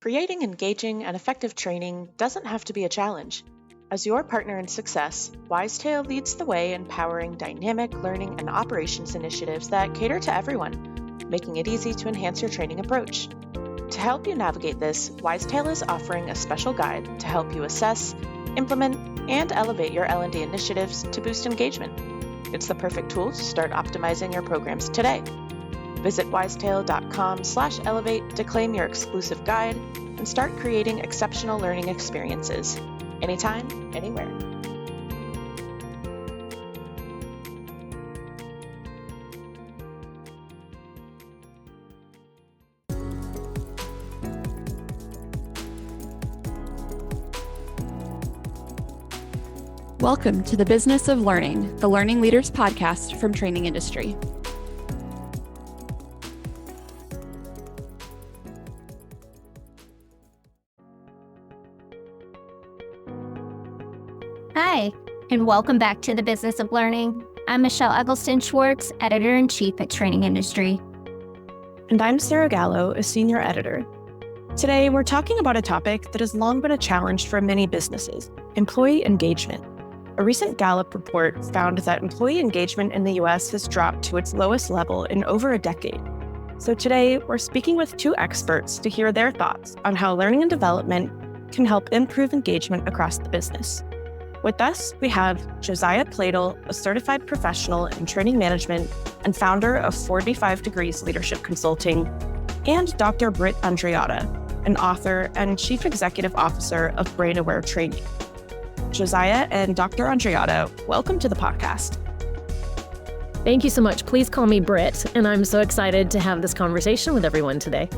Creating engaging and effective training doesn't have to be a challenge. As your partner in success, Wisetail leads the way in powering dynamic learning and operations initiatives that cater to everyone, making it easy to enhance your training approach. To help you navigate this, Wisetail is offering a special guide to help you assess, implement, and elevate your L&D initiatives to boost engagement. It's the perfect tool to start optimizing your programs today. Visit wisetail.com/elevate to claim your exclusive guide and start creating exceptional learning experiences. Anytime, anywhere. Welcome to the Business of Learning, the Learning Leaders podcast from Training Industry. Hi, and welcome back to the Business of Learning. I'm Michelle Eggleston-Schwartz, Editor-in-Chief at Training Industry. And I'm Sarah Gallo, a Senior Editor. Today, we're talking about a topic that has long been a challenge for many businesses: employee engagement. A recent Gallup report found that employee engagement in the U.S. has dropped to its lowest level in over a decade. So today, we're speaking with two experts to hear their thoughts on how learning and development can help improve engagement across the business. With us, we have Josiah Pledl, a certified professional in training management and founder of 45 Degrees Leadership Consulting, and Dr. Britt Andreatta, an author and chief executive officer of Brain Aware Training. Josiah and Dr. Andreatta, welcome to the podcast. Thank you so much. Please call me Britt, and I'm so excited to have this conversation with everyone today.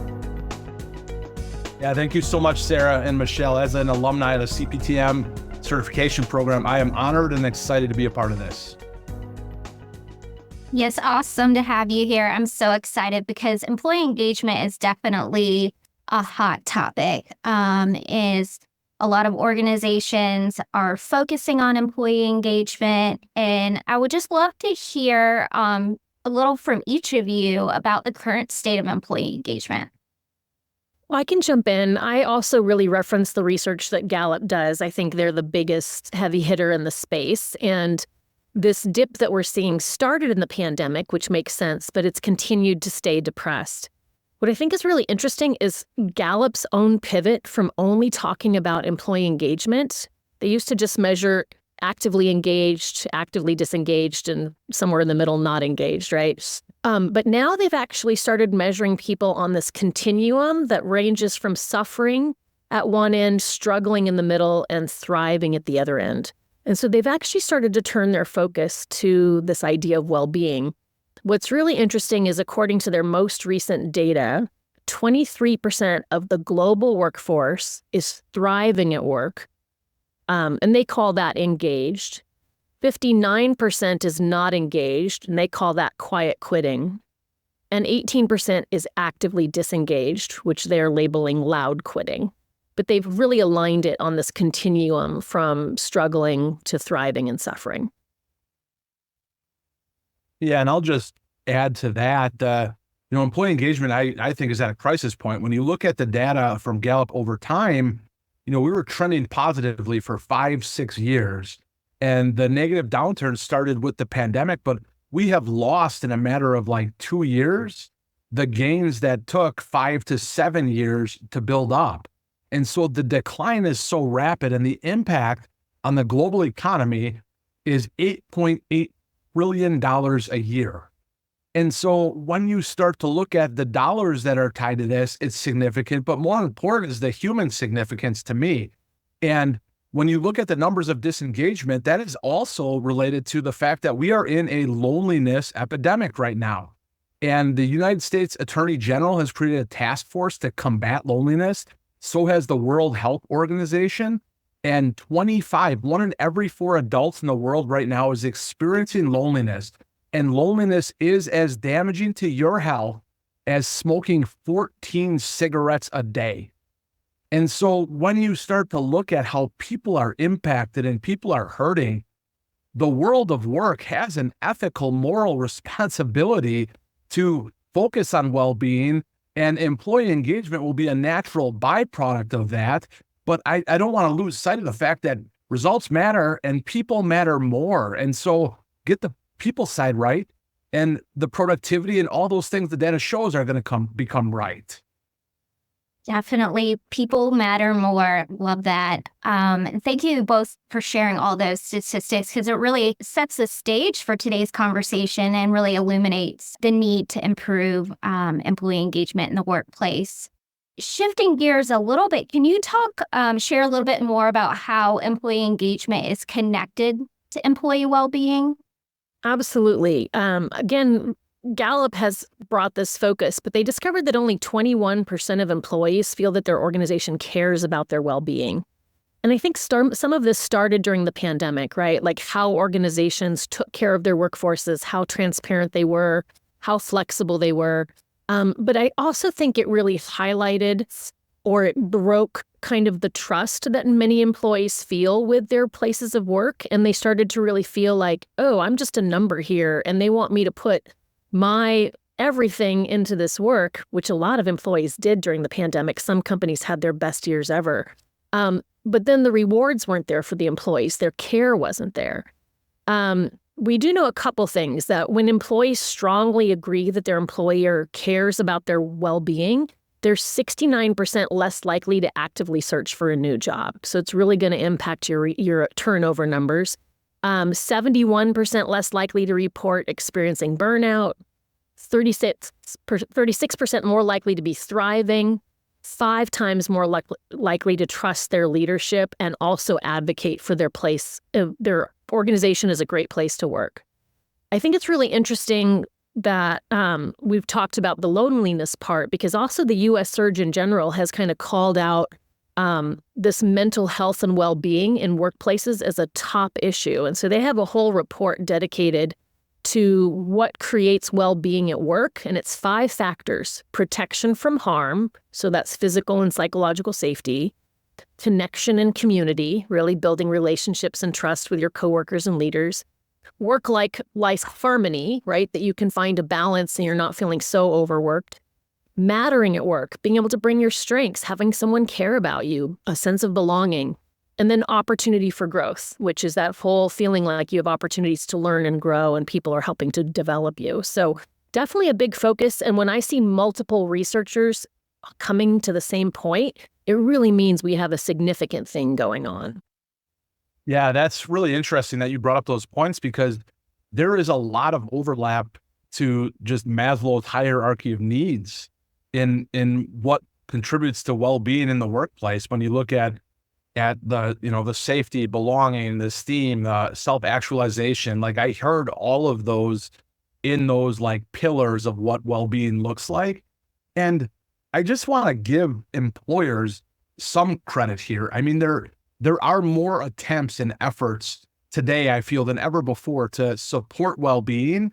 Yeah, thank you so much, Sarah and Michelle. As an alumni of the CPTM certification program, I am honored and excited to be a part of this. Yes, awesome to have you here. I'm so excited because employee engagement is definitely a hot topic. Is a lot of organizations are focusing on employee engagement, and I would just love to hear a little from each of you about the current state of employee engagement. Well, I can jump in. I also really reference the research that Gallup does. I think they're the biggest heavy hitter in the space. And this dip that we're seeing started in the pandemic, which makes sense, but it's continued to stay depressed. What I think is really interesting is Gallup's own pivot from only talking about employee engagement. They used to just measure actively engaged, actively disengaged, and somewhere in the middle, not engaged, right? But now they've actually started measuring people on this continuum that ranges from suffering at one end, struggling in the middle, and thriving at the other end. And so they've actually started to turn their focus to this idea of well-being. What's really interesting is, according to their most recent data, 23% of the global workforce is thriving at work, and they call that engaged. 59% is not engaged, and they call that quiet quitting. And 18% is actively disengaged, which they're labeling loud quitting. But they've really aligned it on this continuum from struggling to thriving and suffering. Yeah, and I'll just add to that, employee engagement, I think, is at a crisis point. When you look at the data from Gallup over time, we were trending positively for 5-6 years. And the negative downturn started with the pandemic, but we have lost in a matter of 2 years the gains that took 5 to 7 years to build up. And so the decline is so rapid, and the impact on the global economy is $8.8 trillion a year. And so when you start to look at the dollars that are tied to this, it's significant, but more important is the human significance to me. And when you look at the numbers of disengagement, that is also related to the fact that we are in a loneliness epidemic right now. And the United States Attorney General has created a task force to combat loneliness. So has the World Health Organization. And 1 in every 4 adults in the world right now is experiencing loneliness. And loneliness is as damaging to your health as smoking 14 cigarettes a day. And so when you start to look at how people are impacted and people are hurting, the world of work has an ethical, moral responsibility to focus on well-being And employee engagement will be a natural byproduct of that. But I don't want to lose sight of the fact that results matter and people matter more. And so get the people side right, and the productivity and all those things the data shows are going to become right. Definitely. People matter more. Love that. And thank you both for sharing all those statistics, because it really sets the stage for today's conversation and really illuminates the need to improve employee engagement in the workplace. Shifting gears a little bit, can you share a little bit more about how employee engagement is connected to employee well-being? Absolutely. Again, Gallup has brought this focus, but they discovered that only 21% of employees feel that their organization cares about their well-being. And I think some of this started during the pandemic, right? Like how organizations took care of their workforces, how transparent they were, how flexible they were. But I also think it really highlighted, or it broke kind of the trust that many employees feel with their places of work. And they started to really feel like, oh, I'm just a number here, and they want me to put my everything into this work, which a lot of employees did during the pandemic. Some companies had their best years ever. But then the rewards weren't there for the employees. Their care wasn't there. We do know a couple things, that when employees strongly agree that their employer cares about their well-being, they're 69% less likely to actively search for a new job. So it's really going to impact your turnover numbers. 71% less likely to report experiencing burnout, 36% more likely to be thriving, 5 times more likely to trust their leadership and also advocate for their organization as a great place to work. I think it's really interesting that we've talked about the loneliness part, because also the U.S. Surgeon General has kind of called out this mental health and well-being in workplaces as a top issue. And so they have a whole report dedicated to what creates well-being at work. And it's 5 factors: protection from harm, so that's physical and psychological safety; connection and community, really building relationships and trust with your coworkers and leaders; work-life harmony, right, that you can find a balance and you're not feeling so overworked; mattering at work, being able to bring your strengths, having someone care about you, a sense of belonging; and then opportunity for growth, which is that whole feeling like you have opportunities to learn and grow and people are helping to develop you. So definitely a big focus. And when I see multiple researchers coming to the same point, it really means we have a significant thing going on. Yeah, that's really interesting that you brought up those points, because there is a lot of overlap to just Maslow's hierarchy of needs in what contributes to well-being in the workplace. When you look at the safety, belonging, the esteem, the self-actualization, like I heard all of those in those like pillars of what well-being looks like. And I just want to give employers some credit here. I mean, there are more attempts and efforts today, I feel, than ever before to support well-being.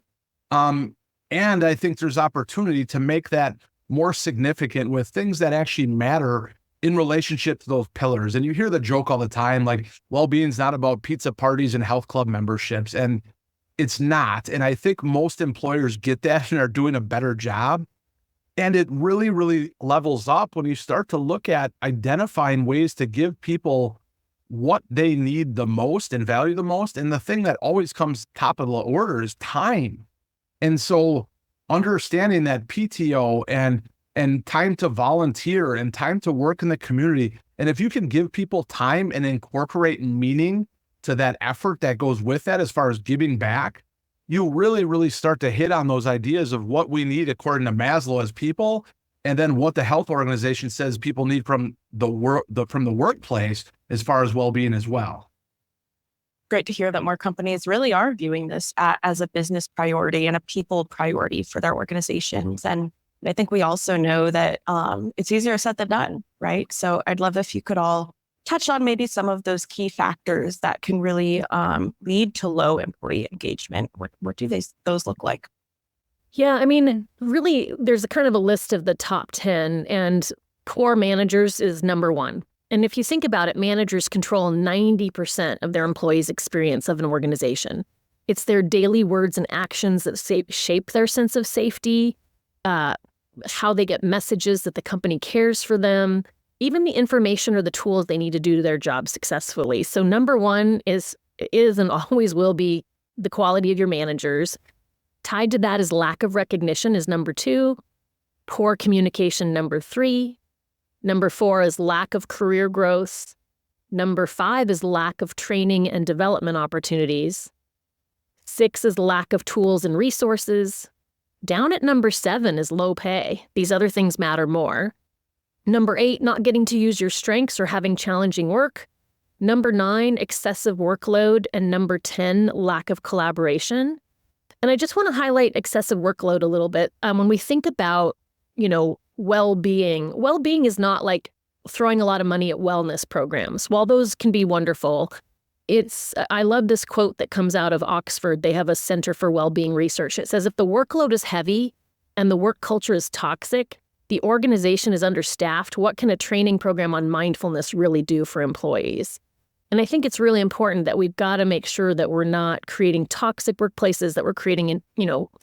And I think there's opportunity to make that more significant with things that actually matter in relationship to those pillars. And you hear the joke all the time, like, well-being is not about pizza parties and health club memberships. And it's not. And I think most employers get that and are doing a better job. And it really, really levels up when you start to look at identifying ways to give people what they need the most and value the most. And the thing that always comes top of the order is time. And so understanding that PTO and time to volunteer and time to work in the community, and if you can give people time and incorporate meaning to that effort that goes with that as far as giving back, you really, really start to hit on those ideas of what we need according to Maslow as people, and then what the health organization says people need from the workplace as far as well-being as well. Great to hear that more companies really are viewing this as a business priority and a people priority for their organizations. And I think we also know that it's easier said than done, right? So I'd love if you could all touch on maybe some of those key factors that can really lead to low employee engagement. What do those look like? Yeah, I mean, really, there's a kind of a list of the top 10, and poor managers is number 1. And if you think about it, managers control 90% of their employees' experience of an organization. It's their daily words and actions that shape their sense of safety, how they get messages that the company cares for them, even the information or the tools they need to do their job successfully. So number one is and always will be the quality of your managers. Tied to that is lack of recognition is number two, poor communication number three, number four is lack of career growth, number five is lack of training and development opportunities, 6 is lack of tools and resources, down at number 7 is low pay. These other things matter more. Number 8, not getting to use your strengths or having challenging work. Number 9, excessive workload. And number 10, lack of collaboration. And I just want to highlight excessive workload a little bit. When we think about, well-being is not like throwing a lot of money at wellness programs. While those can be wonderful, I love this quote that comes out of Oxford. They have a Center for Wellbeing Research. It says, if the workload is heavy and the work culture is toxic, the organization is understaffed, what can a training program on mindfulness really do for employees? And I think it's really important that we've got to make sure that we're not creating toxic workplaces, that we're creating,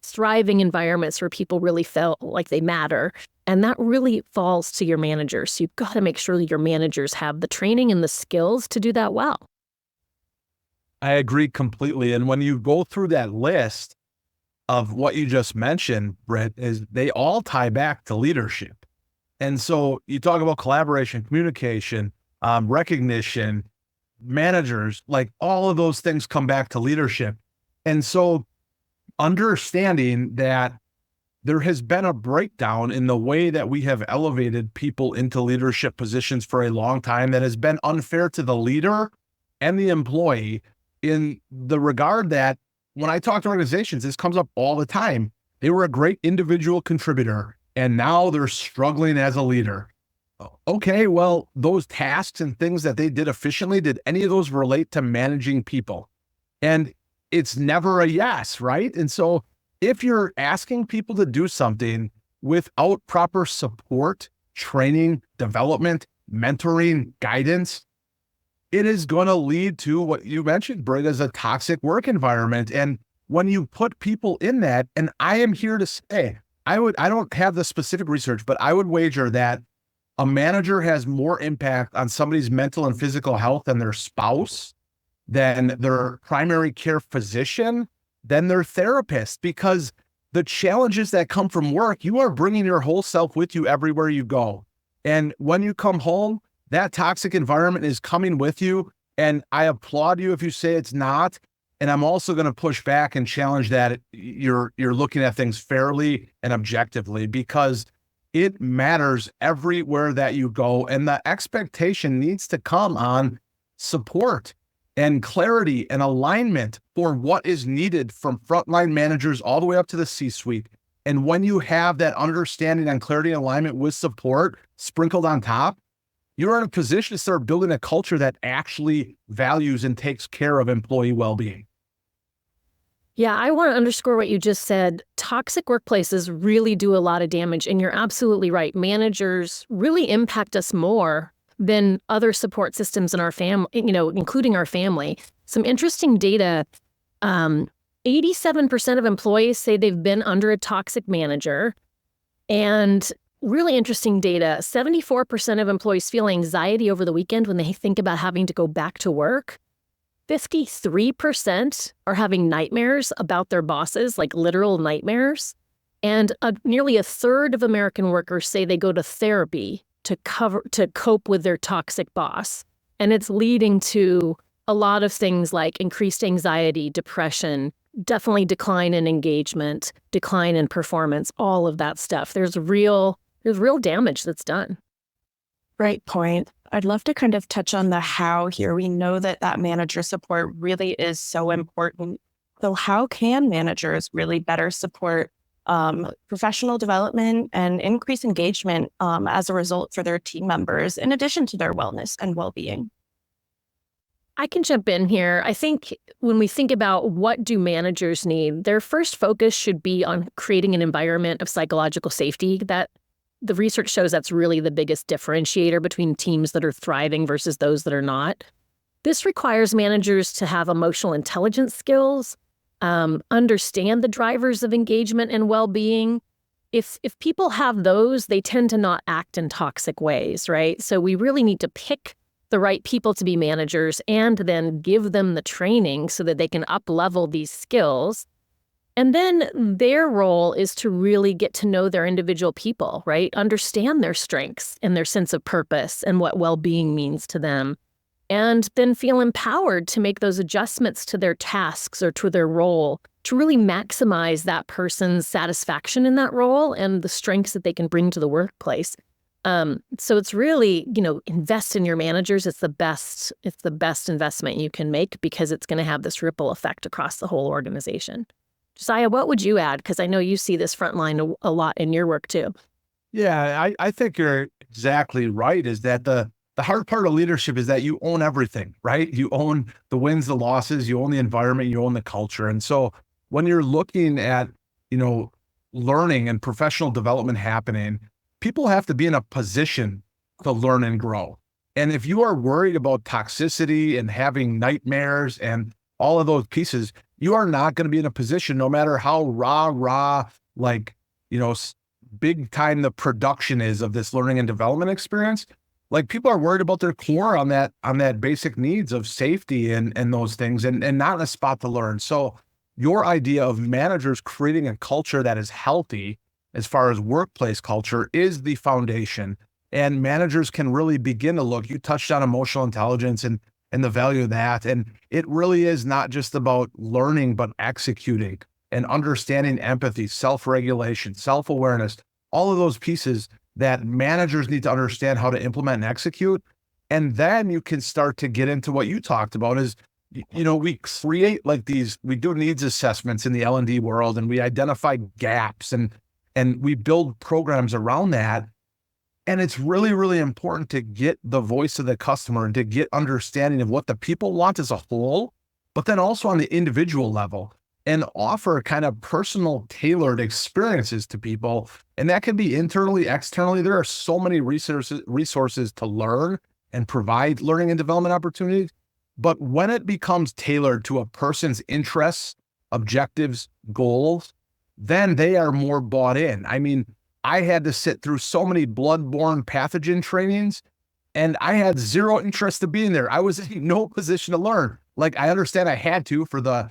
thriving environments where people really feel like they matter. And that really falls to your managers. So you've got to make sure that your managers have the training and the skills to do that well. I agree completely. And when you go through that list of what you just mentioned, Britt, is they all tie back to leadership. And so you talk about collaboration, communication, recognition, managers, like all of those things come back to leadership. And so understanding that there has been a breakdown in the way that we have elevated people into leadership positions for a long time that has been unfair to the leader and the employee, in the regard that when I talk to organizations, this comes up all the time. They were a great individual contributor, and now they're struggling as a leader. Okay, well, those tasks and things that they did efficiently, did any of those relate to managing people? And it's never a yes, right? And so if you're asking people to do something without proper support, training, development, mentoring, guidance, it is going to lead to what you mentioned, Britt, as a toxic work environment. And when you put people in that, and I am here to say, I don't have the specific research, but I would wager that a manager has more impact on somebody's mental and physical health than their spouse, than their primary care physician, than their therapist, because the challenges that come from work, you are bringing your whole self with you everywhere you go. And when you come home, that toxic environment is coming with you. And I applaud you if you say it's not. And I'm also going to push back and challenge that you're looking at things fairly and objectively, because it matters everywhere that you go. And the expectation needs to come on support and clarity and alignment for what is needed from frontline managers all the way up to the C-suite. And when you have that understanding and clarity and alignment with support sprinkled on top, you're in a position to start building a culture that actually values and takes care of employee well-being. Yeah, I want to underscore what you just said. Toxic workplaces really do a lot of damage, and you're absolutely right. Managers really impact us more than other support systems in our family, including our family. Some interesting data, 87% of employees say they've been under a toxic manager, and really interesting data, 74% of employees feel anxiety over the weekend when they think about having to go back to work. 53% are having nightmares about their bosses, like literal nightmares. And nearly a third of American workers say they go to therapy to cope with their toxic boss. And it's leading to a lot of things like increased anxiety, depression, definitely decline in engagement, decline in performance, all of that stuff. There's real damage that's done. Great point. I'd love to kind of touch on the how here. We know that manager support really is so important. So how can managers really better support professional development and increase engagement as a result for their team members, in addition to their wellness and well-being? I can jump in here. I think when we think about what do managers need, their first focus should be on creating an environment of psychological safety. That the research shows that's really the biggest differentiator between teams that are thriving versus those that are not. This requires managers to have emotional intelligence skills, understand the drivers of engagement and well-being, if people have those, they tend to not act in toxic ways, right? So we really need to pick the right people to be managers and then give them the training so that they can up-level these skills. And then their role is to really get to know their individual people, right? Understand their strengths and their sense of purpose and what well-being means to them. And then feel empowered to make those adjustments to their tasks or to their role to really maximize that person's satisfaction in that role and the strengths that they can bring to the workplace. So it's really, invest in your managers. It's the best investment you can make because it's going to have this ripple effect across the whole organization. Josiah, what would you add? Because I know you see this frontline a lot in your work too. Yeah, I think you're exactly right, is that the hard part of leadership is that you own everything, right? You own the wins, the losses, you own the environment, you own the culture. And so when you're looking at, learning and professional development happening, people have to be in a position to learn and grow. And if you are worried about toxicity and having nightmares and all of those pieces, you are not going to be in a position, no matter how big time the production is of this learning and development experience. Like, people are worried about their core on that basic needs of safety and those things, and not in a spot to learn. So your idea of managers creating a culture that is healthy as far as workplace culture is the foundation. And managers can really begin to look. You touched on emotional intelligence and the value of that. And it really is not just about learning, but executing and understanding empathy, self-regulation, self-awareness, all of those pieces that managers need to understand how to implement and execute. And then you can start to get into what you talked about is, we create we do needs assessments in the L&D world, and we identify gaps and we build programs around that. And it's really, really important to get the voice of the customer and to get understanding of what the people want as a whole, but then also on the individual level, and offer kind of personal tailored experiences to people. And that can be internally, externally. There are so many resources to learn and provide learning and development opportunities. But when it becomes tailored to a person's interests, objectives, goals, then they are more bought in. I mean, I had to sit through so many bloodborne pathogen trainings, and I had zero interest in being there. I was in no position to learn. Like, I understand I had to for the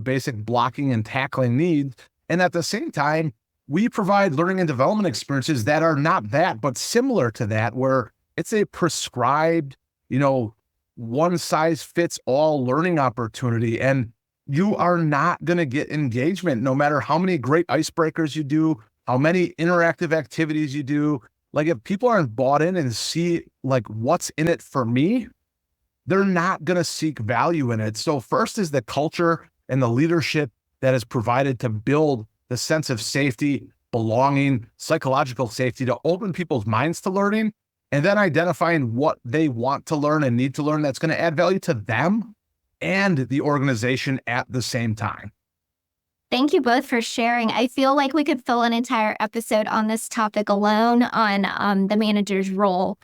basic blocking and tackling needs. And at the same time, we provide learning and development experiences that are not that, but similar to that, where it's a prescribed, one size fits all learning opportunity. And you are not going to get engagement no matter how many great icebreakers you do, how many interactive activities you do. Like, if people aren't bought in and see what's in it for me, they're not going to seek value in it. So first is the culture and the leadership that is provided to build the sense of safety, belonging, psychological safety, to open people's minds to learning, and then identifying what they want to learn and need to learn that's going to add value to them and the organization at the same time. Thank you both for sharing. I feel like we could fill an entire episode on this topic alone on the manager's role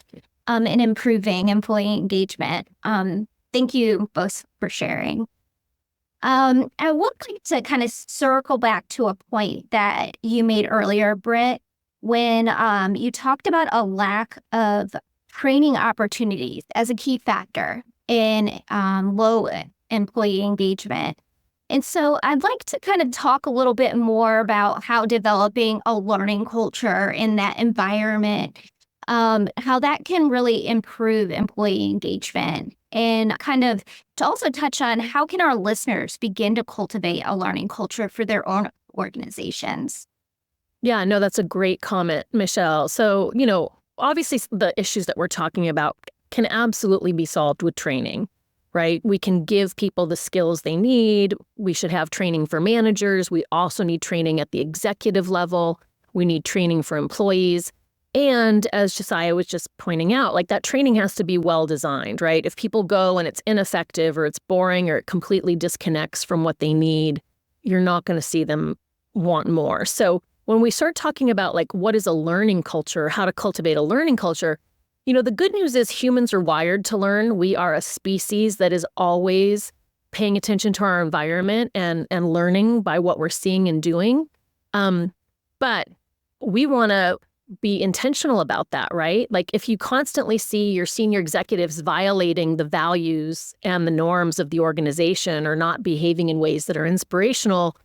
in improving employee engagement. Thank you both for sharing. I would like to kind of circle back to a point that you made earlier, Britt, when you talked about a lack of training opportunities as a key factor in low employee engagement. And so I'd like to kind of talk a little bit more about how developing a learning culture in that environment, how that can really improve employee engagement, and kind of to also touch on how can our listeners begin to cultivate a learning culture for their own organizations. Yeah, no, that's a great comment, Michelle. So, obviously the issues that we're talking about can absolutely be solved with training, right? We can give people the skills they need. We should have training for managers. We also need training at the executive level. We need training for employees. And as Josiah was just pointing out, that training has to be well designed, right? If people go and it's ineffective or it's boring or it completely disconnects from what they need, you're not going to see them want more. So when we start talking about what is a learning culture, how to cultivate a learning culture, the good news is humans are wired to learn. We are a species that is always paying attention to our environment and learning by what we're seeing and doing. But we want to be intentional about that, right? Like if you constantly see your senior executives violating the values and the norms of the organization or not behaving in ways that are inspirational,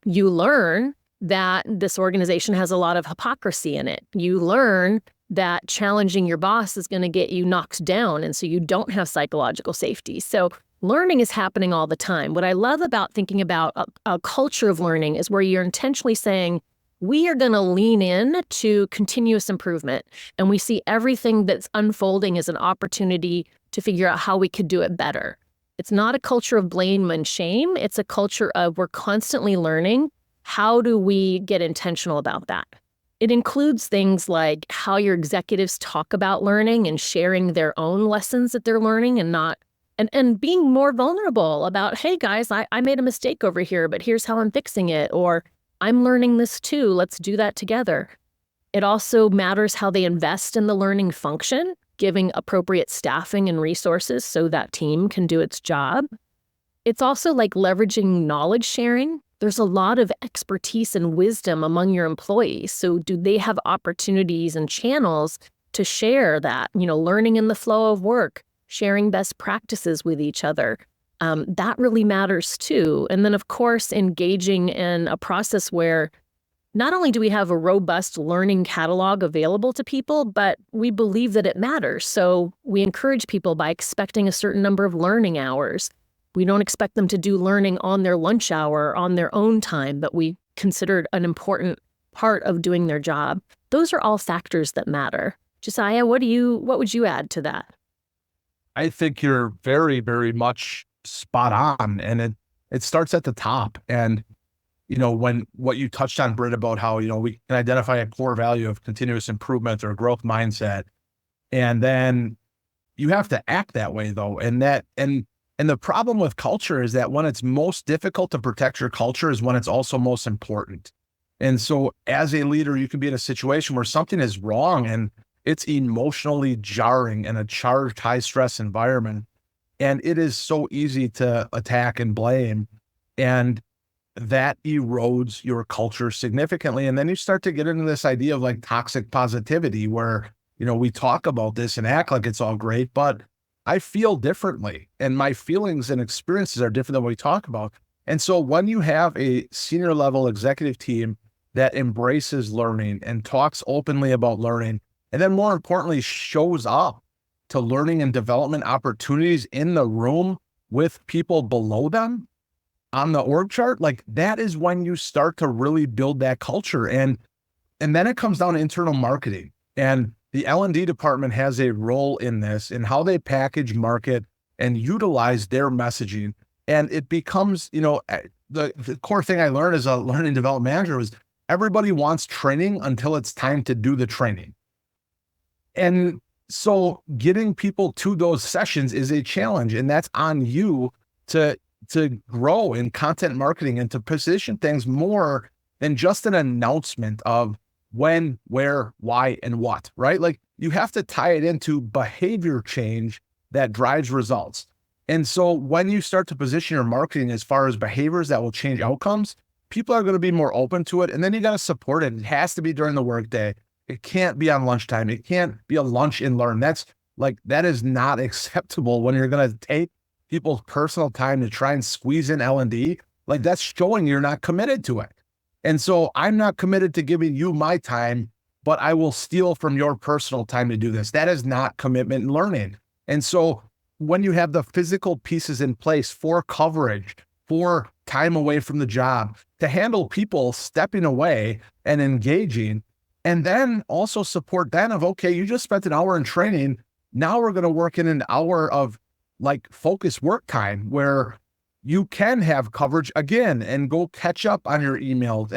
you learn that this organization has a lot of hypocrisy in it. You learn that challenging your boss is going to get you knocked down, and so you don't have psychological safety. So learning is happening all the time. What I love about thinking about a culture of learning is where you're intentionally saying, we are going to lean in to continuous improvement. And we see everything that's unfolding as an opportunity to figure out how we could do it better. It's not a culture of blame and shame. It's a culture of we're constantly learning. How do we get intentional about that? It includes things like how your executives talk about learning and sharing their own lessons that they're learning and being more vulnerable about, hey guys, I made a mistake over here, but here's how I'm fixing it. Or I'm learning this too. Let's do that together. It also matters how they invest in the learning function, giving appropriate staffing and resources so that team can do its job. It's also like leveraging knowledge sharing. There's a lot of expertise and wisdom among your employees. So do they have opportunities and channels to share that, learning in the flow of work, sharing best practices with each other? That really matters too. And then, of course, engaging in a process where not only do we have a robust learning catalog available to people, but we believe that it matters. So we encourage people by expecting a certain number of learning hours. We don't expect them to do learning on their lunch hour, on their own time, but we consider it an important part of doing their job. Those are all factors that matter. Josiah, what would you add to that? I think you're very, very much spot on. And it starts at the top. And, when what you touched on, Britt, about how, we can identify a core value of continuous improvement or growth mindset. And then you have to act that way though. And the problem with culture is that when it's most difficult to protect your culture is when it's also most important. And so as a leader, you can be in a situation where something is wrong and it's emotionally jarring in a charged, high stress environment. And it is so easy to attack and blame. And that erodes your culture significantly. And then you start to get into this idea of like toxic positivity where, we talk about this and act like it's all great, but I feel differently and my feelings and experiences are different than what we talk about. And so when you have a senior level executive team that embraces learning and talks openly about learning, and then more importantly, shows up to learning and development opportunities in the room with people below them on the org chart, like that is when you start to really build that culture. And then it comes down to internal marketing. And the L&D department has a role in this, in how they package, market, and utilize their messaging. And it becomes, the core thing I learned as a learning development manager was everybody wants training until it's time to do the training. And so getting people to those sessions is a challenge, and that's on you to grow in content marketing and to position things more than just an announcement of when, where, why, and what, right? Like you have to tie it into behavior change that drives results. And so when you start to position your marketing as far as behaviors that will change outcomes, people are going to be more open to it. And then you got to support it. It has to be during the workday. It can't be on lunchtime. It can't be a lunch and learn. That is not acceptable when you're going to take people's personal time to try and squeeze in L&D. Like that's showing you're not committed to it. And so I'm not committed to giving you my time, but I will steal from your personal time to do this. That is not commitment and learning. And so when you have the physical pieces in place for coverage, for time away from the job, to handle people stepping away and engaging, and then also support then of, okay, you just spent an hour in training. Now we're going to work in an hour of like focused work time where you can have coverage again and go catch up on your emails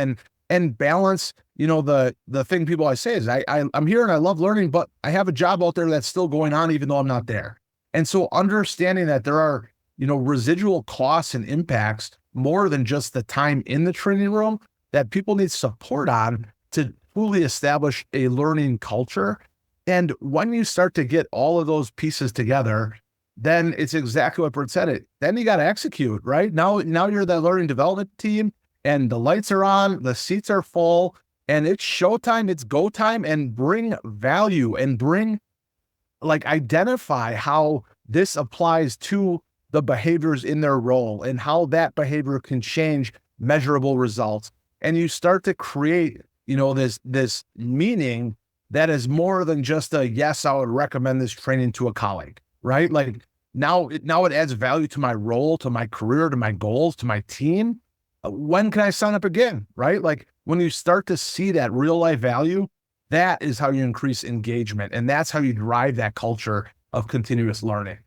and balance, the thing people always say is I'm here and I love learning, but I have a job out there that's still going on even though I'm not there. And so understanding that there are, residual costs and impacts more than just the time in the training room that people need support on to fully establish a learning culture. And when you start to get all of those pieces together, then it's exactly what Britt said. Then you got to execute, right? Now you're the learning development team and the lights are on, the seats are full, and it's showtime, it's go time, and bring value and identify how this applies to the behaviors in their role and how that behavior can change measurable results. And you start to create, this meaning that is more than just a, yes, I would recommend this training to a colleague, right? Like now it adds value to my role, to my career, to my goals, to my team. When can I sign up again, right? Like when you start to see that real life value, that is how you increase engagement. And that's how you drive that culture of continuous learning.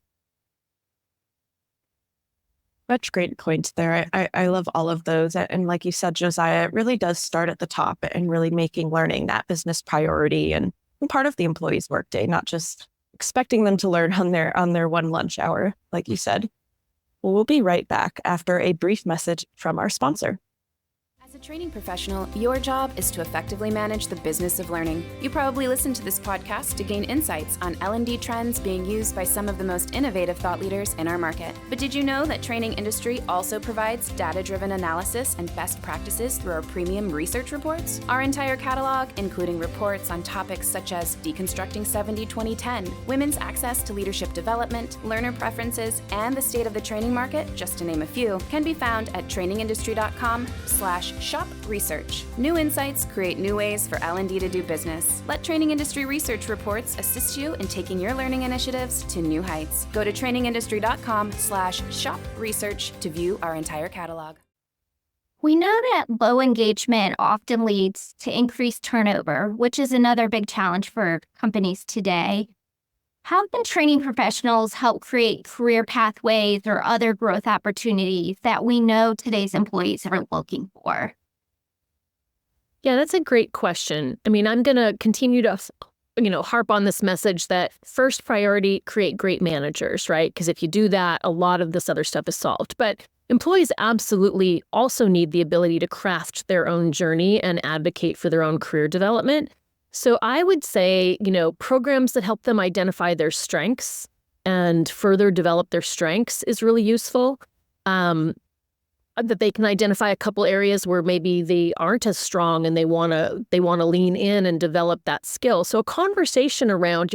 Such great points there. I love all of those. And like you said, Josiah, it really does start at the top and really making learning that business priority and part of the employee's workday, not just expecting them to learn on their one lunch hour, like you said. Well, we'll be right back after a brief message from our sponsor. As a training professional, your job is to effectively manage the business of learning. You probably listen to this podcast to gain insights on L&D trends being used by some of the most innovative thought leaders in our market. But did you know that Training Industry also provides data-driven analysis and best practices through our premium research reports? Our entire catalog, including reports on topics such as deconstructing 70-20-10, women's access to leadership development, learner preferences, and the state of the training market, just to name a few, can be found at trainingindustry.com/shop research. New insights create new ways for L&D to do business. Let Training Industry Research Reports assist you in taking your learning initiatives to new heights. Go to trainingindustry.com/shop research to view our entire catalog. We know that low engagement often leads to increased turnover, which is another big challenge for companies today. How can training professionals help create career pathways or other growth opportunities that we know today's employees are looking for? Yeah, that's a great question. I mean, I'm going to continue to, harp on this message that first priority, create great managers, right? Because if you do that, a lot of this other stuff is solved. But employees absolutely also need the ability to craft their own journey and advocate for their own career development. So I would say, programs that help them identify their strengths and further develop their strengths is really useful. That they can identify a couple areas where maybe they aren't as strong and they want to lean in and develop that skill. So a conversation around,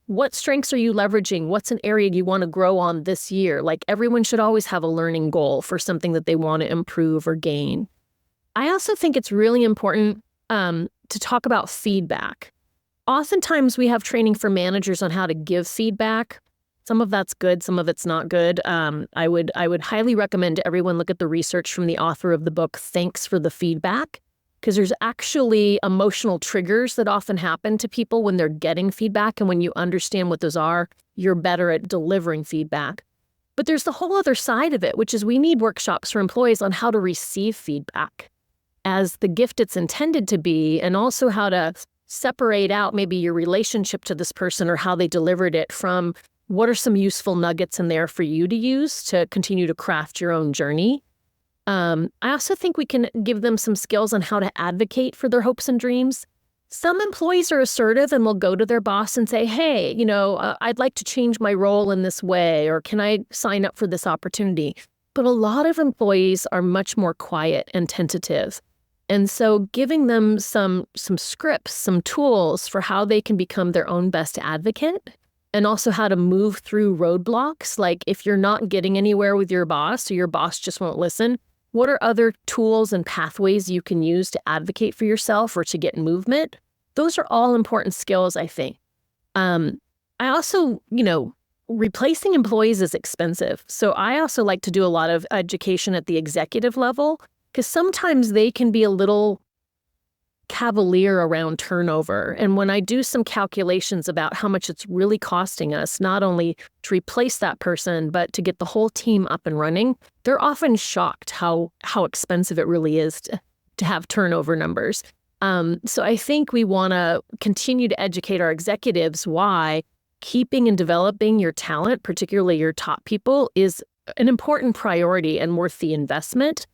what strengths are you leveraging? What's an area you want to grow on this year? Like everyone should always have a learning goal for something that they want to improve or gain. I also think it's really important to talk about feedback. Oftentimes we have training for managers on how to give feedback. Some of that's good, some of it's not good. I would highly recommend everyone look at the research from the author of the book, Thanks for the Feedback, because there's actually emotional triggers that often happen to people when they're getting feedback. And when you understand what those are, you're better at delivering feedback. But there's the whole other side of it, which is we need workshops for employees on how to receive feedback as the gift it's intended to be, and also how to separate out maybe your relationship to this person or how they delivered it from what are some useful nuggets in there for you to use to continue to craft your own journey. I also think we can give them some skills on how to advocate for their hopes and dreams. Some employees are assertive and will go to their boss and say, hey, I'd like to change my role in this way, or can I sign up for this opportunity? But a lot of employees are much more quiet and tentative. And so giving them some scripts, some tools for how they can become their own best advocate, and also how to move through roadblocks. Like if you're not getting anywhere with your boss or your boss just won't listen, what are other tools and pathways you can use to advocate for yourself or to get movement? Those are all important skills, I think. I also, replacing employees is expensive. So I also like to do a lot of education at the executive level, because sometimes they can be a little cavalier around turnover. And when I do some calculations about how much it's really costing us, not only to replace that person, but to get the whole team up and running, they're often shocked how expensive it really is to have turnover numbers. So I think we want to continue to educate our executives why keeping and developing your talent, particularly your top people, is an important priority and worth the investment.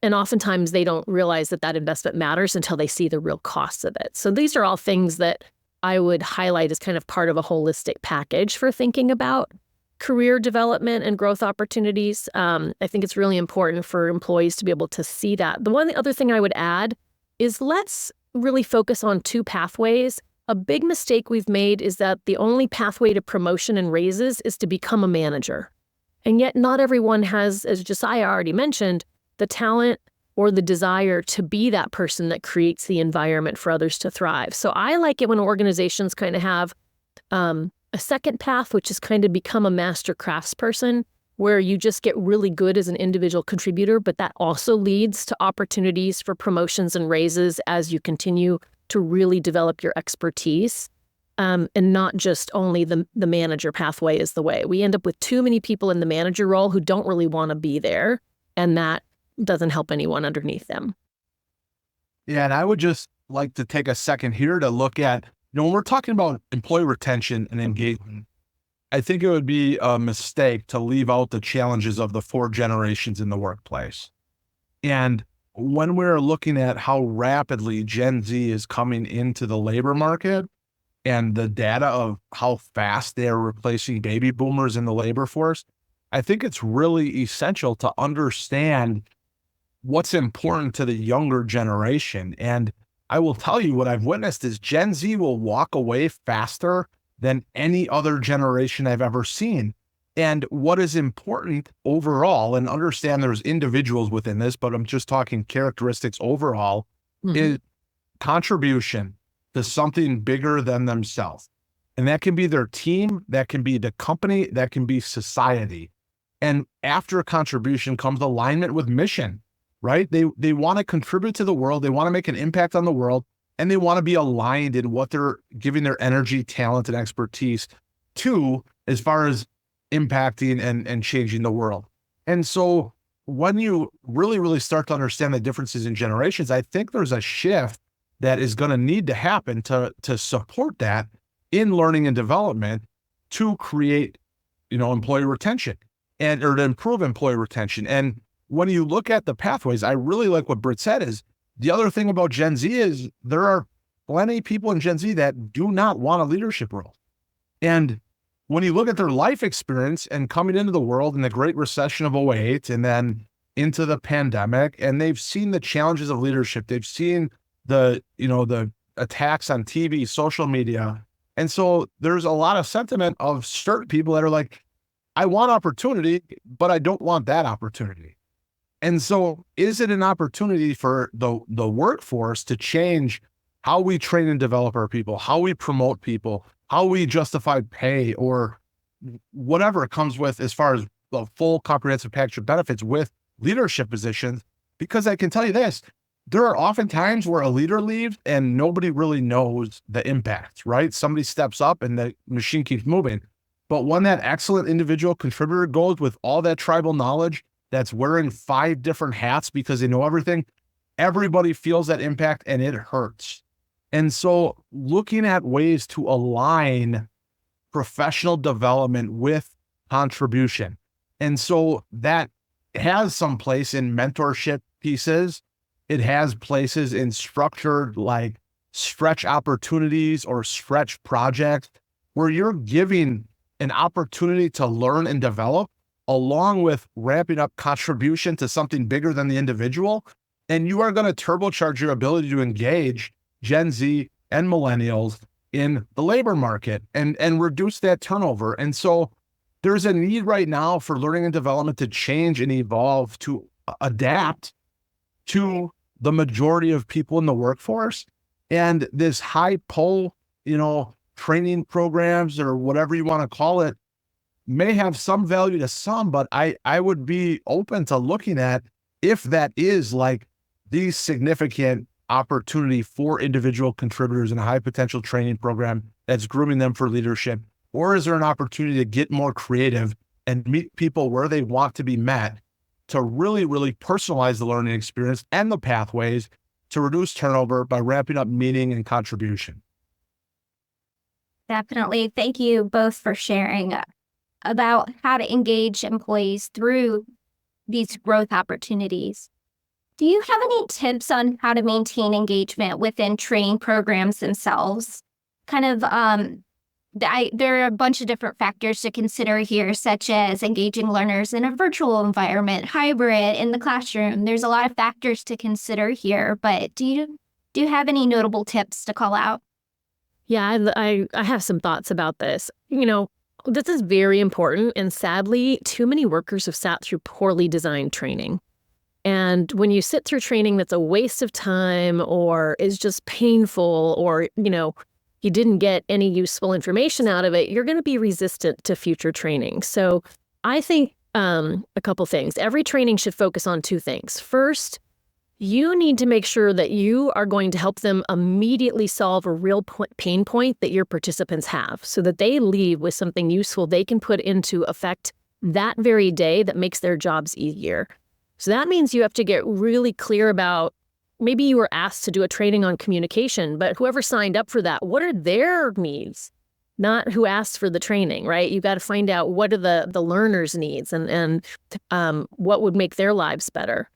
And oftentimes they don't realize that investment matters until they see the real costs of it. So these are all things that I would highlight as kind of part of a holistic package for thinking about career development and growth opportunities. I think it's really important for employees to be able to see that. The other thing I would add is let's really focus on two pathways. A big mistake we've made is that the only pathway to promotion and raises is to become a manager. And yet not everyone has, as Josiah already mentioned, the talent or the desire to be that person that creates the environment for others to thrive. So I like it when organizations kind of have a second path, which is kind of become a master craftsperson, where you just get really good as an individual contributor, but that also leads to opportunities for promotions and raises as you continue to really develop your expertise, and not just only the manager pathway is the way. We end up with too many people in the manager role who don't really want to be there, and that doesn't help anyone underneath them. Yeah, and I would just like to take a second here to look at, when we're talking about employee retention and engagement, I think it would be a mistake to leave out the challenges of the 4 generations in the workplace. And when we're looking at how rapidly Gen Z is coming into the labor market and the data of how fast they are replacing baby boomers in the labor force, I think it's really essential to understand what's important to the younger generation. And I will tell you, what I've witnessed is Gen Z will walk away faster than any other generation I've ever seen. And what is important overall, and understand there's individuals within this, but I'm just talking characteristics overall, is contribution to something bigger than themselves. And that can be their team, that can be the company, that can be society. And after contribution comes alignment with mission, right? They want to contribute to the world, they want to make an impact on the world, and they want to be aligned in what they're giving their energy, talent, and expertise to as far as impacting and changing the world. And so when you really, really start to understand the differences in generations, I think there's a shift that is going to need to happen to support that in learning and development to create, employee retention or to improve employee retention. And when you look at the pathways, I really like what Britt said is the other thing about Gen Z is there are plenty of people in Gen Z that do not want a leadership role. And when you look at their life experience and coming into the world in the Great Recession of 2008 and then into the pandemic, and they've seen the challenges of leadership, they've seen the attacks on TV, social media. And so there's a lot of sentiment of certain people that are like, I want opportunity, but I don't want that opportunity. And so is it an opportunity for the workforce to change how we train and develop our people, how we promote people, how we justify pay, or whatever it comes with as far as the full comprehensive package of benefits with leadership positions? Because I can tell you this, there are often times where a leader leaves and nobody really knows the impact, right? Somebody steps up and the machine keeps moving. But when that excellent individual contributor goes with all that tribal knowledge, that's wearing 5 different hats because they know everything, everybody feels that impact and it hurts. And so looking at ways to align professional development with contribution. And so that has some place in mentorship pieces. It has places in structured like stretch opportunities or stretch projects where you're giving an opportunity to learn and develop along with ramping up contribution to something bigger than the individual. And you are going to turbocharge your ability to engage Gen Z and millennials in the labor market and reduce that turnover. And so there's a need right now for learning and development to change and evolve to adapt to the majority of people in the workforce. And this high pull, training programs or whatever you want to call it may have some value to some, but I would be open to looking at if that is like the significant opportunity for individual contributors in a high potential training program that's grooming them for leadership, or is there an opportunity to get more creative and meet people where they want to be met to really, really personalize the learning experience and the pathways to reduce turnover by ramping up meaning and contribution? Definitely. Thank you both for sharing about how to engage employees through these growth opportunities. Do you have any tips on how to maintain engagement within training programs themselves? There are a bunch of different factors to consider here, such as engaging learners in a virtual environment, hybrid, in the classroom. There's a lot of factors to consider here, but do you Do you have any notable tips to call out? Yeah, I have some thoughts about this. This is very important. And sadly, too many workers have sat through poorly designed training. And when you sit through training that's a waste of time or is just painful or, you didn't get any useful information out of it, you're going to be resistant to future training. So I think a couple things. Every training should focus on two things. First, you need to make sure that you are going to help them immediately solve a real pain point that your participants have so that they leave with something useful they can put into effect that very day that makes their jobs easier. So that means you have to get really clear about, maybe you were asked to do a training on communication, but whoever signed up for that, what are their needs? Not who asked for the training, right? You got to find out what are the learners' needs and what would make their lives better.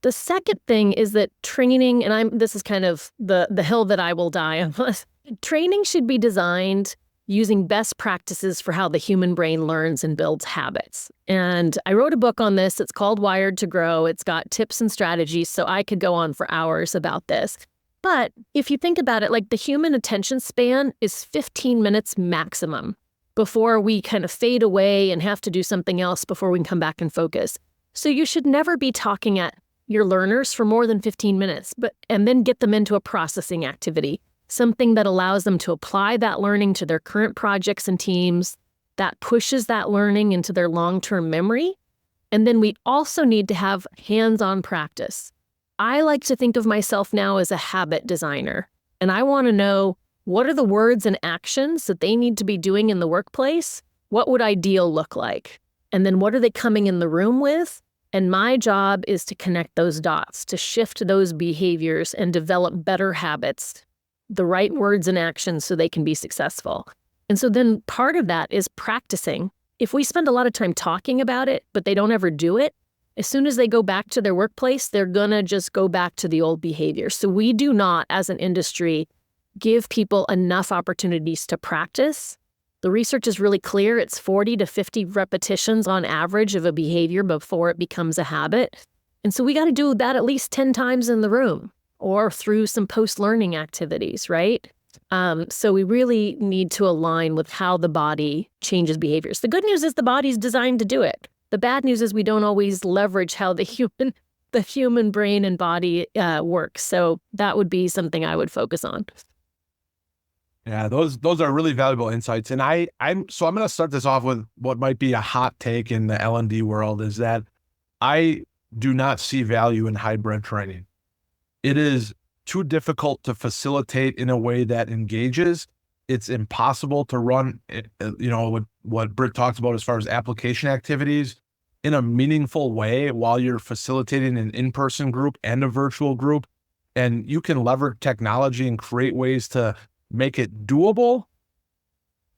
The second thing is that training, and this is kind of the hill that I will die on. Training should be designed using best practices for how the human brain learns and builds habits. And I wrote a book on this. It's called Wired to Grow. It's got tips and strategies, so I could go on for hours about this. But if you think about it, like the human attention span is 15 minutes maximum before we kind of fade away and have to do something else before we can come back and focus. So you should never be talking at your learners for more than 15 minutes, and then get them into a processing activity, something that allows them to apply that learning to their current projects and teams, that pushes that learning into their long-term memory. And then we also need to have hands-on practice. I like to think of myself now as a habit designer, and I want to know what are the words and actions that they need to be doing in the workplace? What would ideal look like? And then what are they coming in the room with? And my job is to connect those dots, to shift those behaviors and develop better habits, the right words and actions so they can be successful. And so then part of that is practicing. If we spend a lot of time talking about it, but they don't ever do it, as soon as they go back to their workplace, they're going to just go back to the old behavior. So we do not, as an industry, give people enough opportunities to practice. The research is really clear. It's 40 to 50 repetitions on average of a behavior before it becomes a habit. And so we got to do that at least 10 times in the room or through some post-learning activities, right? So we really need to align with how the body changes behaviors. The good news is the body's designed to do it. The bad news is we don't always leverage how the human brain and body works. So that would be something I would focus on. Yeah, those are really valuable insights. And I'm going to start this off with what might be a hot take in the L&D world is that I do not see value in hybrid training. It is too difficult to facilitate in a way that engages. It's impossible to run, what Britt talked about as far as application activities in a meaningful way while you're facilitating an in-person group and a virtual group. And you can leverage technology and create ways to make it doable.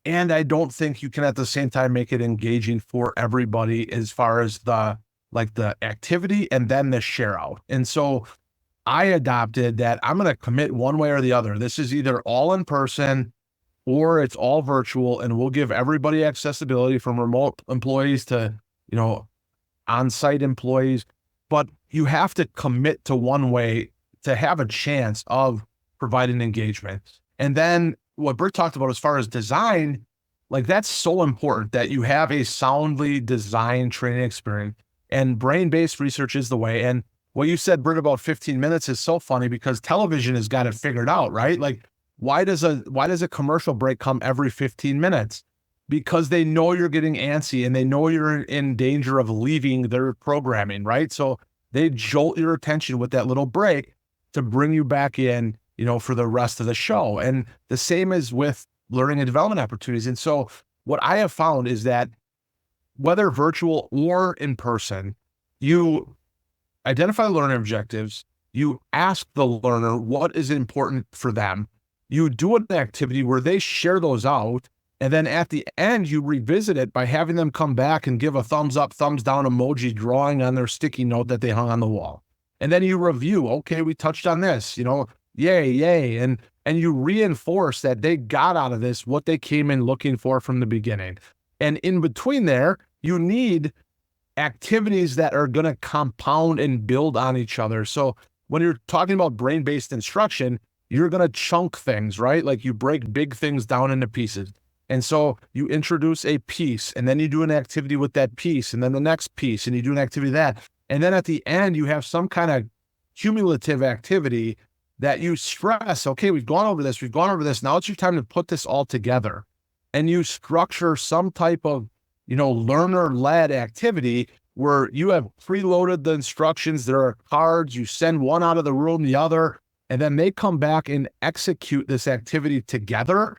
And I don't think you can at the same time make it engaging for everybody as far as the activity and then the share out. And so I adopted that I'm going to commit one way or the other. This is either all in person or it's all virtual, and we'll give everybody accessibility from remote employees to, on-site employees. But you have to commit to one way to have a chance of providing engagement. And then what Britt talked about as far as design, that's so important that you have a soundly designed training experience, and brain-based research is the way. And what you said, Britt, about 15 minutes is so funny because television has got it figured out, right? Why does a commercial break come every 15 minutes? Because they know you're getting antsy and they know you're in danger of leaving their programming, right? So they jolt your attention with that little break to bring you back in, for the rest of the show. And the same is with learning and development opportunities. And so what I have found is that whether virtual or in person, you identify the learner objectives, you ask the learner what is important for them, you do an activity where they share those out, and then at the end, you revisit it by having them come back and give a thumbs up, thumbs down emoji drawing on their sticky note that they hung on the wall. And then you review, okay, we touched on this, yay. And you reinforce that they got out of this what they came in looking for from the beginning. And in between there, you need activities that are going to compound and build on each other. So when you're talking about brain-based instruction, you're going to chunk things, right? Like you break big things down into pieces. And so you introduce a piece, and then you do an activity with that piece, and then the next piece, and you do an activity with that. And then at the end, you have some kind of cumulative activity that you stress, okay, we've gone over this. Now it's your time to put this all together. And you structure some type of, learner-led activity where you have preloaded the instructions. There are cards. You send one out of the room, the other, and then they come back and execute this activity together,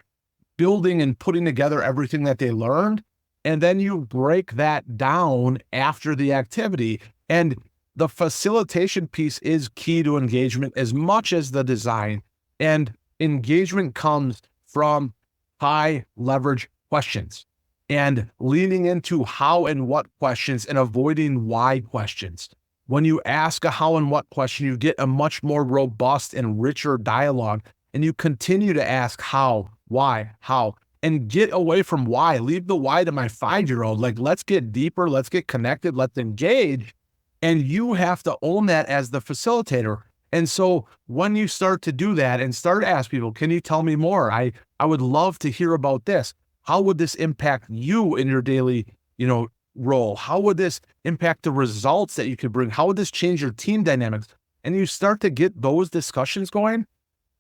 building and putting together everything that they learned. And then you break that down after the activity. And the facilitation piece is key to engagement as much as the design. And engagement comes from high leverage questions and leaning into how and what questions and avoiding why questions. When you ask a how and what question, you get a much more robust and richer dialogue, and you continue to ask how, why, how, and get away from why. Leave the why to my 5-year-old. Like, let's get deeper, let's get connected, let's engage. And you have to own that as the facilitator. And so when you start to do that and start to ask people, can you tell me more? I would love to hear about this. How would this impact you in your daily, role? How would this impact the results that you could bring? How would this change your team dynamics? And you start to get those discussions going.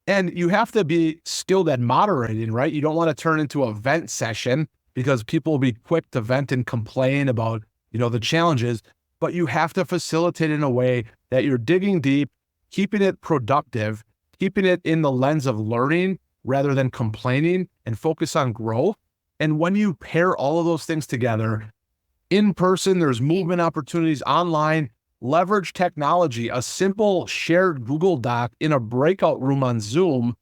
And you have to be skilled at moderating, right? You don't want to turn into a vent session because people will be quick to vent and complain about, the challenges. But you have to facilitate in a way that you're digging deep, keeping it productive, keeping it in the lens of learning rather than complaining, and focus on growth. And when you pair all of those things together, in person, there's movement opportunities, online, leverage technology. A simple shared Google Doc in a breakout room on Zoom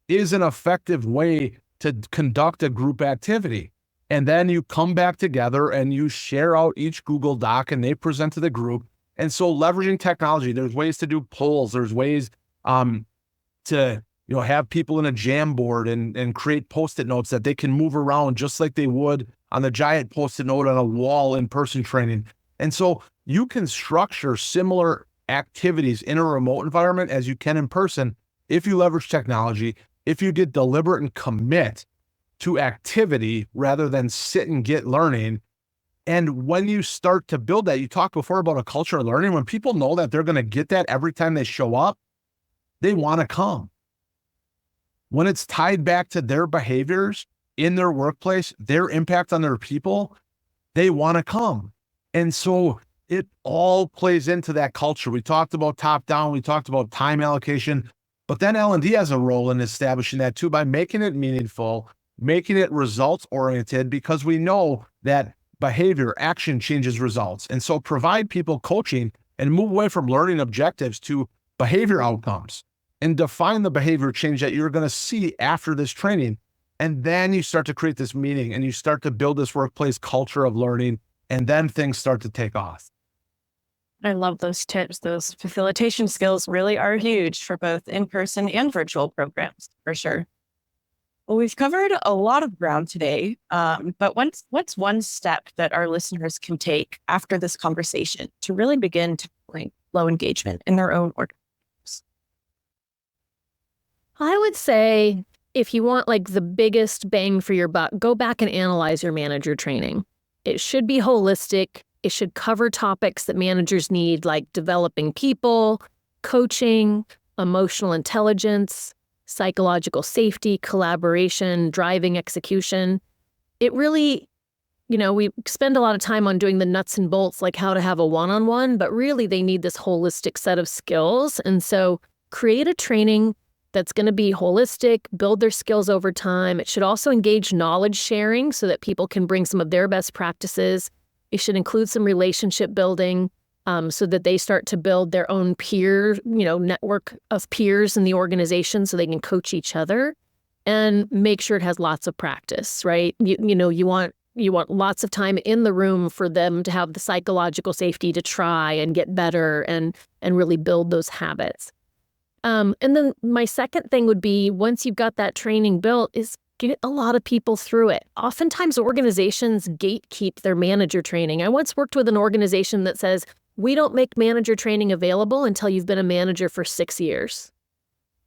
is an effective way to conduct a group activity. And then you come back together and you share out each Google Doc and they present to the group. And so leveraging technology, there's ways to do polls. There's ways to have people in a Jamboard and create Post-it notes that they can move around just like they would on the giant Post-it note on a wall in-person training. And so you can structure similar activities in a remote environment as you can in person if you leverage technology, if you get deliberate and commit to activity rather than sit and get learning. And when you start to build that, you talked before about a culture of learning. When people know that they're going to get that every time they show up, they want to come. When it's tied back to their behaviors in their workplace, their impact on their people, they want to come. And so it all plays into that culture. We talked about top down, we talked about time allocation, but then L&D has a role in establishing that too by making it meaningful, making it results oriented, because we know that behavior, action changes results. And so provide people coaching and move away from learning objectives to behavior outcomes and define the behavior change that you're going to see after this training. And then you start to create this meaning and you start to build this workplace culture of learning, and then things start to take off. I love those tips. Those facilitation skills really are huge for both in-person and virtual programs, for sure. Well, we've covered a lot of ground today, but what's one step that our listeners can take after this conversation to really begin tackling low engagement in their own organizations? I would say if you want like the biggest bang for your buck, go back and analyze your manager training. It should be holistic. It should cover topics that managers need, like developing people, coaching, emotional intelligence, psychological safety, collaboration, driving execution. It really, we spend a lot of time on doing the nuts and bolts, like how to have a one-on-one, but really they need this holistic set of skills. And so create a training that's going to be holistic, build their skills over time. It should also engage knowledge sharing so that people can bring some of their best practices. It should include some relationship building so that they start to build their own peer, network of peers in the organization so they can coach each other, and make sure it has lots of practice, right? You want lots of time in the room for them to have the psychological safety to try and get better and really build those habits. And then my second thing would be, once you've got that training built, is get a lot of people through it. Oftentimes organizations gatekeep their manager training. I once worked with an organization that says, we don't make manager training available until you've been a manager for 6 years.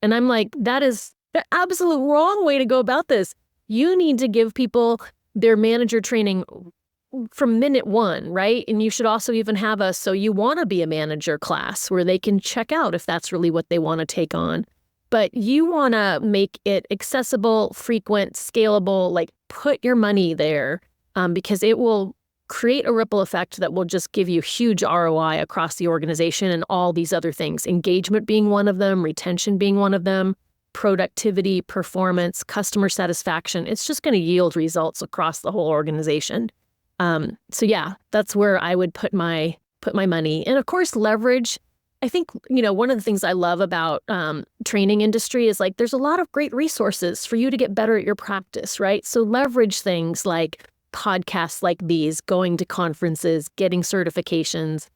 And I'm like, that is the absolute wrong way to go about this. You need to give people their manager training from minute one, right? And you should also even have a So You Want to Be a Manager class where they can check out if that's really what they want to take on. But you want to make it accessible, frequent, scalable, like put your money there because it will create a ripple effect that will just give you huge ROI across the organization and all these other things. Engagement being one of them, retention being one of them, productivity, performance, customer satisfaction. It's just going to yield results across the whole organization. So yeah, that's where I would put my money. And of course, leverage. I think, one of the things I love about training industry is like there's a lot of great resources for you to get better at your practice, right? So leverage things like podcasts like these, going to conferences, getting certifications,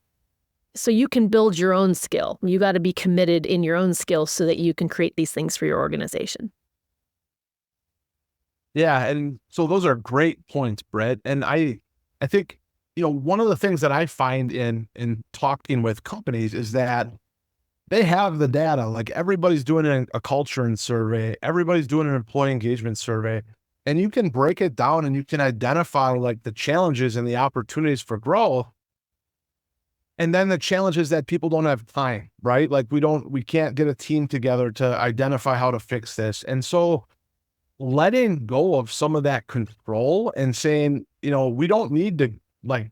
so you can build your own skill. You got to be committed in your own skills so that you can create these things for your organization. Yeah, and so those are great points, Britt. And I think, one of the things that I find in talking with companies is that they have the data. Like everybody's doing a culture survey, everybody's doing an employee engagement survey, and you can break it down and you can identify like the challenges and the opportunities for growth. And then the challenge is that people don't have time, right? Like we can't get a team together to identify how to fix this. And so letting go of some of that control and saying, we don't need to like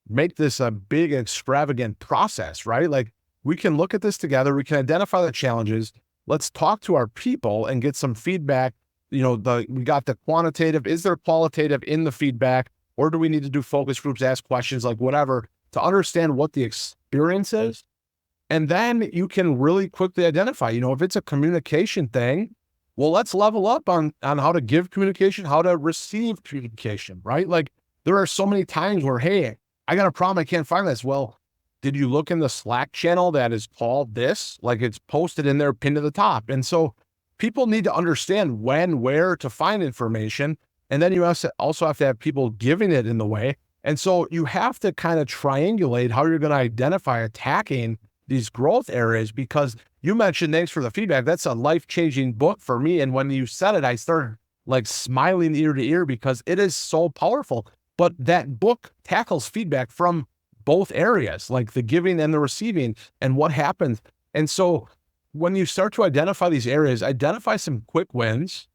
make this a big extravagant process, right? Like we can look at this together. We can identify the challenges. Let's talk to our people and get some feedback. We got the quantitative. Is there qualitative in the feedback, or do we need to do focus groups, ask questions, like whatever, to understand what the experience is? And then you can really quickly identify, if it's a communication thing, well, let's level up on how to give communication, how to receive communication, right? Like there are so many times where, hey, I got a problem, I can't find this. Well, did you look in the Slack channel that is called this? Like it's posted in there, pinned to the top. And so people need to understand when, where to find information. And then you also have to have people giving it in the way. And so you have to kind of triangulate how you're going to identify attacking these growth areas, because you mentioned, thanks for the feedback. That's a life-changing book for me. And when you said it, I started like smiling ear to ear because it is so powerful. But that book tackles feedback from both areas, like the giving and the receiving and what happens. And so when you start to identify these areas, identify some quick wins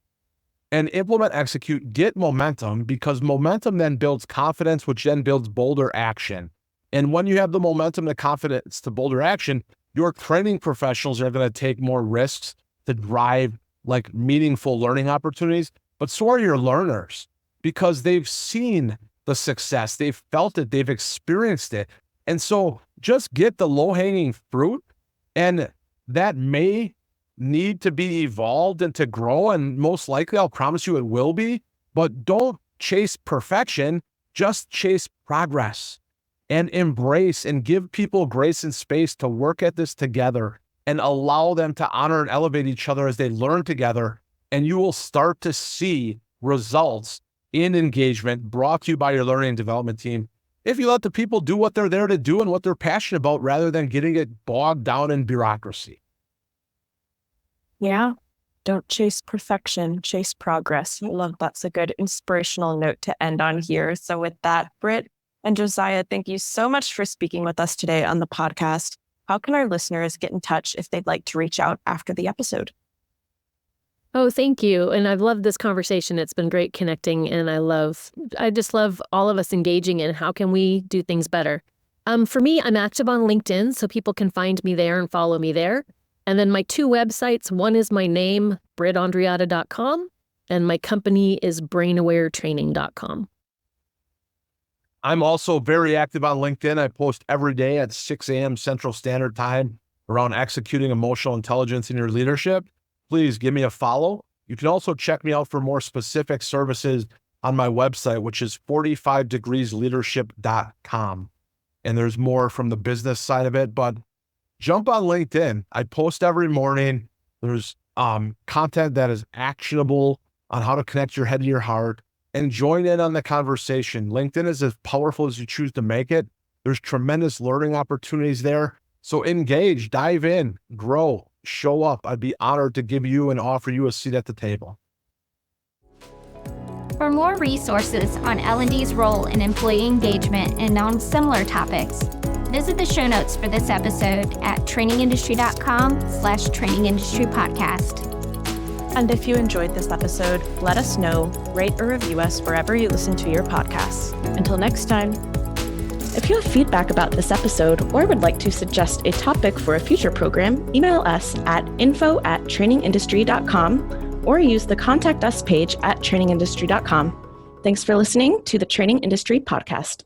and implement, execute, get momentum, because momentum then builds confidence, which then builds bolder action. And when you have the momentum, the confidence to bolder action, your training professionals are going to take more risks to drive like meaningful learning opportunities, but so are your learners, because they've seen the success, they've felt it, they've experienced it. And so just get the low-hanging fruit, and that may need to be evolved and to grow. And most likely, I'll promise you it will be, but don't chase perfection, just chase progress and embrace and give people grace and space to work at this together and allow them to honor and elevate each other as they learn together. And you will start to see results in engagement brought to you by your learning and development team if you let the people do what they're there to do and what they're passionate about, rather than getting it bogged down in bureaucracy. Yeah. Don't chase perfection, chase progress. I love that's a good inspirational note to end on here. So with that, Britt and Josiah, thank you so much for speaking with us today on the podcast. How can our listeners get in touch if they'd like to reach out after the episode? Oh, thank you. And I've loved this conversation. It's been great connecting. And I just love all of us engaging in how can we do things better. For me, I'm active on LinkedIn, so people can find me there and follow me there. And then my two websites, one is my name, brittandreatta.com, and my company is brainawaretraining.com. I'm also very active on LinkedIn. I post every day at 6 a.m. Central Standard Time around executing emotional intelligence in your leadership. Please give me a follow. You can also check me out for more specific services on my website, which is 45degreesleadership.com. And there's more from the business side of it, but jump on LinkedIn. I post every morning. There's content that is actionable on how to connect your head to your heart, and join in on the conversation. LinkedIn is as powerful as you choose to make it. There's tremendous learning opportunities there. So engage, dive in, grow, show up. I'd be honored to give you and offer you a seat at the table. For more resources on L&D's role in employee engagement and on similar topics, visit the show notes for this episode at trainingindustry.com/trainingindustrypodcast. And if you enjoyed this episode, let us know, rate or review us wherever you listen to your podcasts. Until next time. If you have feedback about this episode or would like to suggest a topic for a future program, email us at info@trainingindustry.com or use the Contact Us page at trainingindustry.com. Thanks for listening to the Training Industry Podcast.